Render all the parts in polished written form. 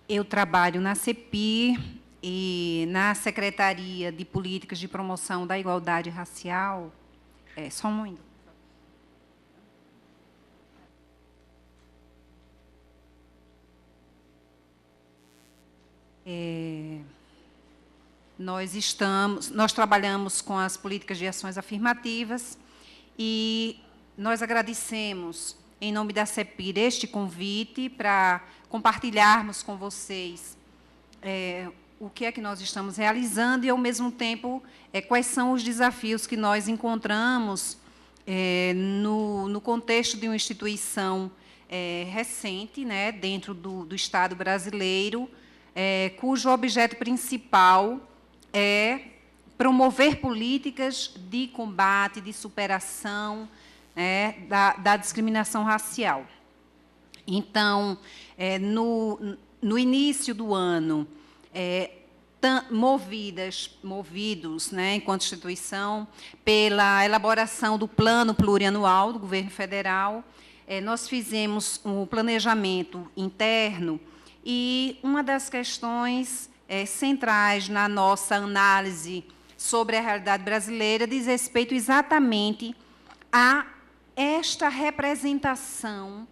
Eu trabalho na CEPIR e na Secretaria de Políticas de Promoção da Igualdade Racial. Só um momento. Nós trabalhamos com as políticas de ações afirmativas e nós agradecemos, em nome da CEPIR, este convite para compartilharmos com vocês o que é que nós estamos realizando e, ao mesmo tempo, quais são os desafios que nós encontramos no contexto de uma instituição recente, né, dentro do Estado brasileiro, cujo objeto principal é promover políticas de combate, de superação da discriminação racial. Então, no início do ano, movidos, né, enquanto instituição, pela elaboração do Plano Plurianual do Governo Federal, nós fizemos um planejamento interno e uma das questões centrais na nossa análise sobre a realidade brasileira diz respeito exatamente a esta representação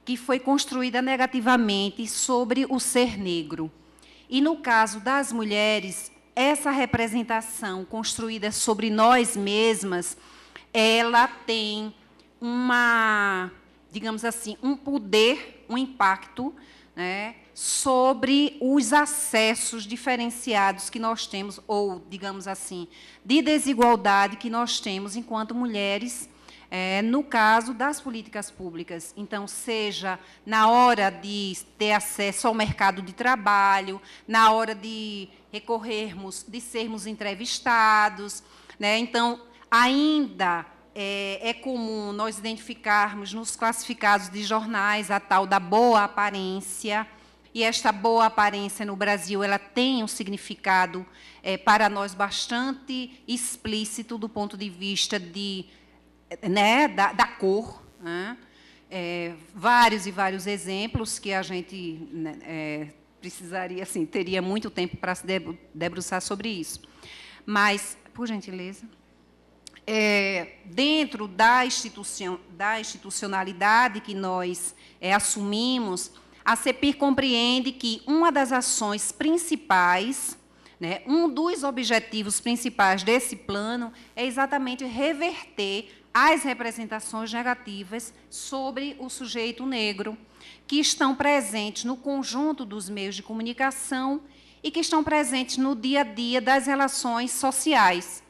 que foi construída negativamente sobre o ser negro. E, no caso das mulheres, essa representação construída sobre nós mesmas, ela tem digamos assim, um poder, um impacto, né, sobre os acessos diferenciados que nós temos, ou, digamos assim, de desigualdade que nós temos enquanto mulheres, no caso das políticas públicas. Então, seja na hora de ter acesso ao mercado de trabalho, na hora de recorrermos, de sermos entrevistados, né? Então, ainda é comum nós identificarmos nos classificados de jornais a tal da boa aparência, e esta boa aparência no Brasil ela tem um significado para nós bastante explícito do ponto de vista da cor, né? Vários e vários exemplos que a gente precisaria, assim, teria muito tempo para se debruçar sobre isso. Mas, por gentileza, dentro da institucionalidade que nós assumimos, a CEPIR compreende que uma das ações principais, né, um dos objetivos principais desse plano é exatamente reverter as representações negativas sobre o sujeito negro, que estão presentes no conjunto dos meios de comunicação e que estão presentes no dia a dia das relações sociais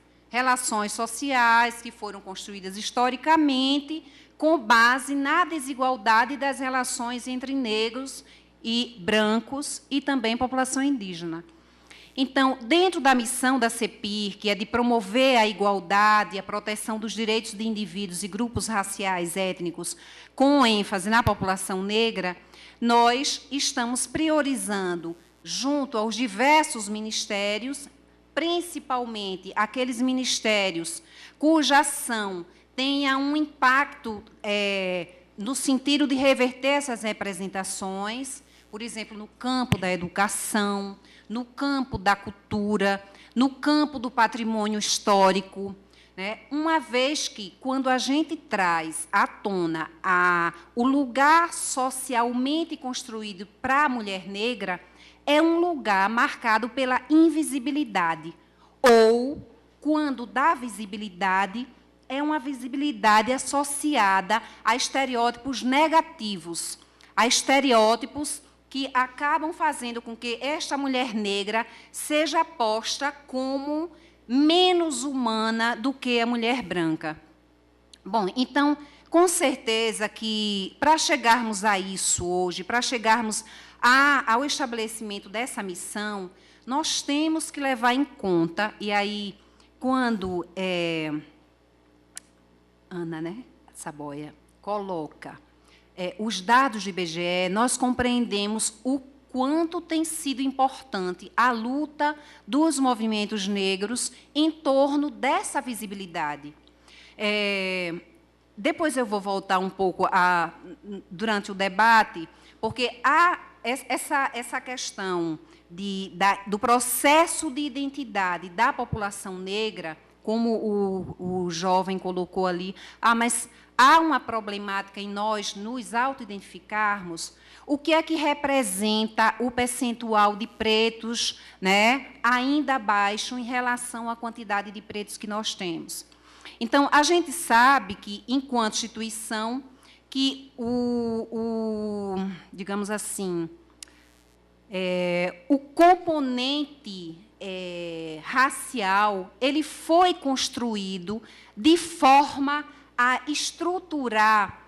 que foram construídas historicamente com base na desigualdade das relações entre negros e brancos e também população indígena. Então, dentro da missão da CEPIR, que é de promover a igualdade e a proteção dos direitos de indivíduos e grupos raciais étnicos, com ênfase na população negra, nós estamos priorizando, junto aos diversos ministérios, principalmente aqueles ministérios cuja ação tenha um impacto no sentido de reverter essas representações, por exemplo, no campo da educação, no campo da cultura, no campo do patrimônio histórico, né? Uma vez que, quando a gente traz à tona o lugar socialmente construído para a mulher negra, é um lugar marcado pela invisibilidade, ou, quando dá visibilidade, é uma visibilidade associada a estereótipos negativos, a estereótipos que acabam fazendo com que esta mulher negra seja posta como menos humana do que a mulher branca. Bom, então, com certeza que, para chegarmos a isso hoje, para chegarmos ao estabelecimento dessa missão, nós temos que levar em conta, e aí, quando Ana, né, Saboia, coloca os dados do IBGE, nós compreendemos o quanto tem sido importante a luta dos movimentos negros em torno dessa visibilidade. Depois eu vou voltar um pouco durante o debate, porque essa questão do processo de identidade da população negra, como o jovem colocou ali, mas há uma problemática em nós nos auto-identificarmos. O que é que representa o percentual de pretos, né, ainda baixo em relação à quantidade de pretos que nós temos? Então, a gente sabe que, enquanto instituição, que digamos assim, o componente racial, ele foi construído de forma a estruturar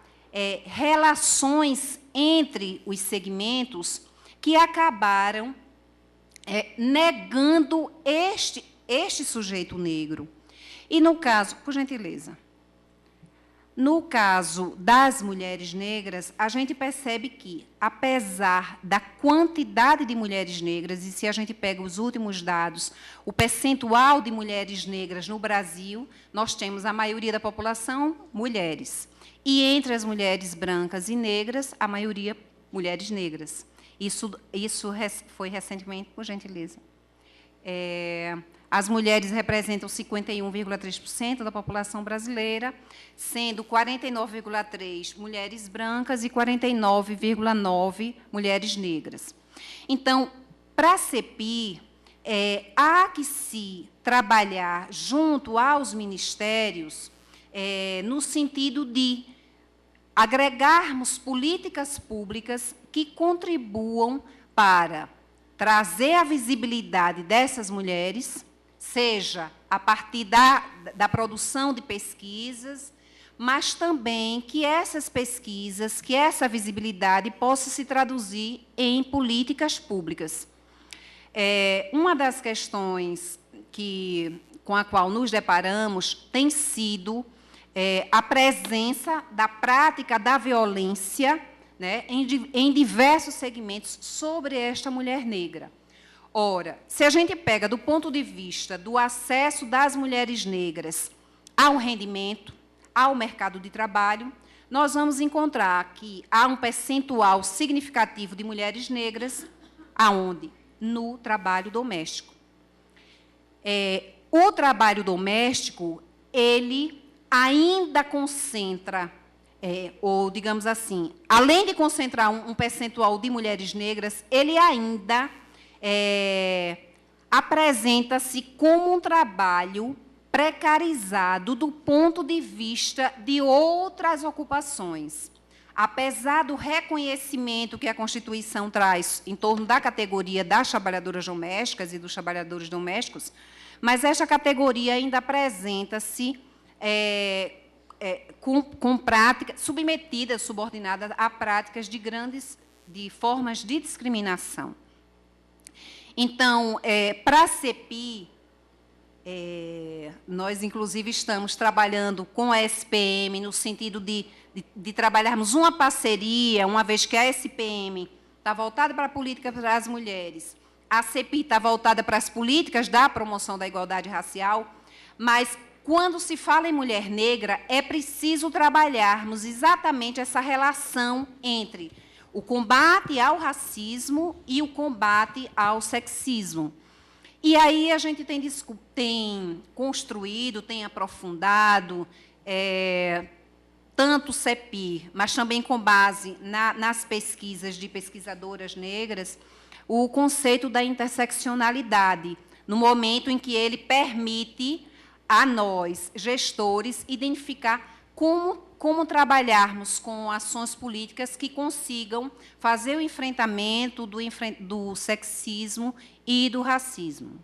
relações entre os segmentos que acabaram negando este sujeito negro. E, no caso, por gentileza, no caso das mulheres negras, a gente percebe que, apesar da quantidade de mulheres negras, e se a gente pega os últimos dados, o percentual de mulheres negras no Brasil, nós temos a maioria da população mulheres. E entre as mulheres brancas e negras, a maioria mulheres negras. Isso foi recentemente, por gentileza. As mulheres representam 51,3% da população brasileira, sendo 49,3% mulheres brancas e 49,9% mulheres negras. Então, para a CEPI, há que se trabalhar junto aos ministérios no sentido de agregarmos políticas públicas que contribuam para trazer a visibilidade dessas mulheres, seja a partir da produção de pesquisas, mas também que essas pesquisas, que essa visibilidade possa se traduzir em políticas públicas. Uma das questões com a qual nos deparamos tem sido a presença da prática da violência, né, em diversos segmentos sobre esta mulher negra. Ora, se a gente pega do ponto de vista do acesso das mulheres negras ao rendimento, ao mercado de trabalho, nós vamos encontrar que há um percentual significativo de mulheres negras, aonde? No trabalho doméstico. O trabalho doméstico, ele ainda concentra, ou, digamos assim, além de concentrar um percentual de mulheres negras, ele ainda apresenta-se como um trabalho precarizado do ponto de vista de outras ocupações. Apesar do reconhecimento que a Constituição traz em torno da categoria das trabalhadoras domésticas e dos trabalhadores domésticos, mas esta categoria ainda apresenta-se com práticas submetidas, subordinadas a práticas de formas de discriminação. Então, para a CEPI, nós, inclusive, estamos trabalhando com a SPM no sentido de trabalharmos uma parceria, uma vez que a SPM está voltada para a política para as mulheres, a CEPI está voltada para as políticas da promoção da igualdade racial, mas, quando se fala em mulher negra, é preciso trabalharmos exatamente essa relação entre o combate ao racismo e o combate ao sexismo. E aí a gente tem construído, tem aprofundado, tanto o CEPI, mas também com base nas pesquisas de pesquisadoras negras, o conceito da interseccionalidade, no momento em que ele permite a nós, gestores, identificar como trabalharmos com ações políticas que consigam fazer o enfrentamento do sexismo e do racismo.